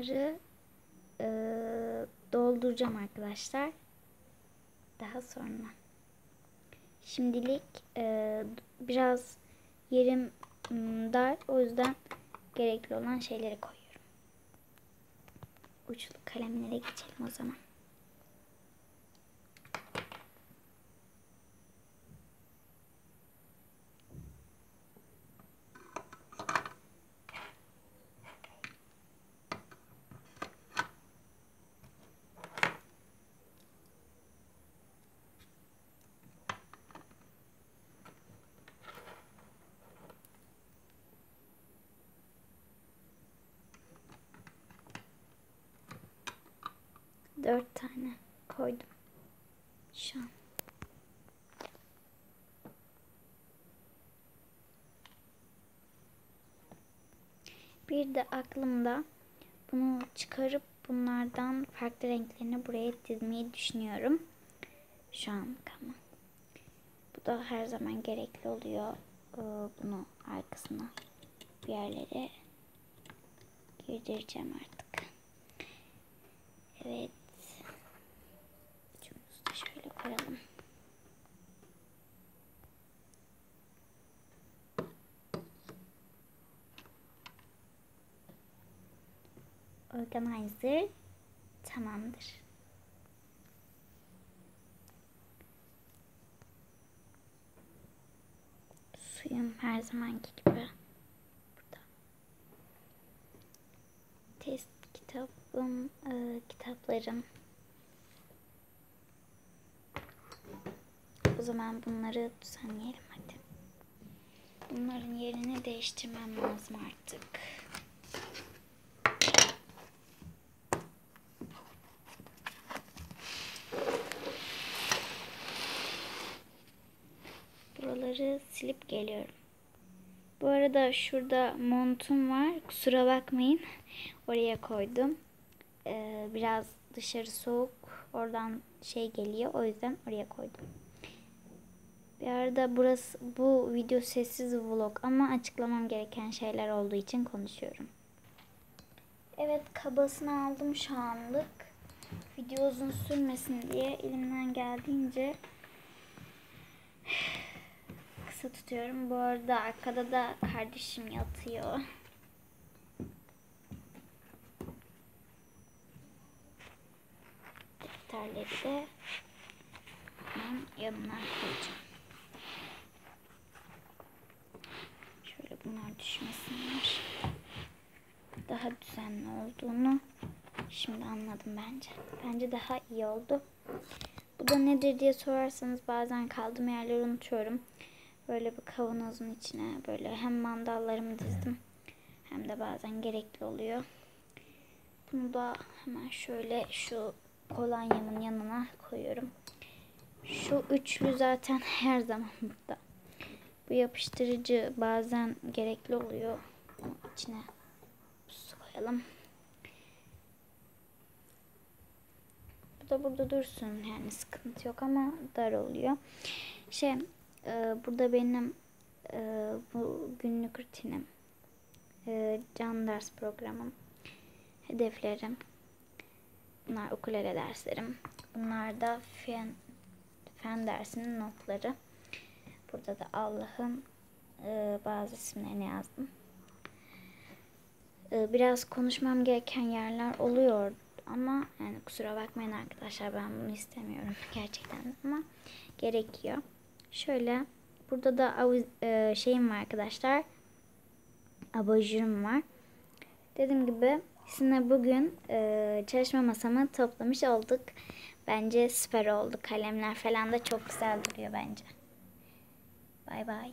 bunları dolduracağım arkadaşlar. Daha sonra. Şimdilik biraz yerim dar. O yüzden gerekli olan şeyleri koyuyorum. Uçlu kalemlere geçelim o zaman. Dört tane koydum şu an. Bir de aklımda bunu çıkarıp bunlardan farklı renklerini buraya dizmeyi düşünüyorum. Şu an ama. Bu da her zaman gerekli oluyor. Bunu arkasına bir yerlere girdireceğim artık. Evet. Ucumuzu da şöyle koyalım. Organizer tamamdır. Suyum her zamanki gibi burada. Test kitabım, kitaplarım. O zaman bunları düzenleyelim hadi. Bunların yerini değiştirmem lazım artık. Buraları silip geliyorum. Bu arada şurada montum var. Kusura bakmayın. Oraya koydum. Biraz dışarı soğuk. Oradan şey geliyor. O yüzden oraya koydum. Bir arada bu video sessiz vlog ama açıklamam gereken şeyler olduğu için konuşuyorum. Evet, kabasını aldım şu anlık. Video uzun sürmesin diye elimden geldiğince kısa tutuyorum. Bu arada arkada da kardeşim yatıyor. Defterleri de hemen yanına koyacağım. Şöyle bunlar düşmesinler. Daha düzenli olduğunu şimdi anladım bence. Bence daha iyi oldu. Bu da nedir diye sorarsanız bazen kaldığım yerleri unutuyorum. Böyle bir kavanozun içine böyle hem mandallarımı dizdim hem de bazen gerekli oluyor. Bunu da hemen şöyle şu kolonyamın yanına koyuyorum. Şu üçlü zaten her zaman burada. Bu yapıştırıcı bazen gerekli oluyor. Bunun içine su koyalım. Bu da burada dursun, yani sıkıntı yok ama dar oluyor. Burada benim bu günlük rutinim, can ders programım, hedeflerim. Bunlar ukulele derslerim. Bunlar da fen dersinin notları. Burada da Allah'ın bazı isimlerini yazdım. Biraz konuşmam gereken yerler oluyor ama yani kusura bakmayın arkadaşlar, ben bunu istemiyorum gerçekten ama gerekiyor. Şöyle burada da şeyim var arkadaşlar. Abajurum var. Dediğim gibi sizinle bugün çalışma masamı toplamış olduk. Bence süper oldu. Kalemler falan da çok güzel duruyor bence. Bay bay.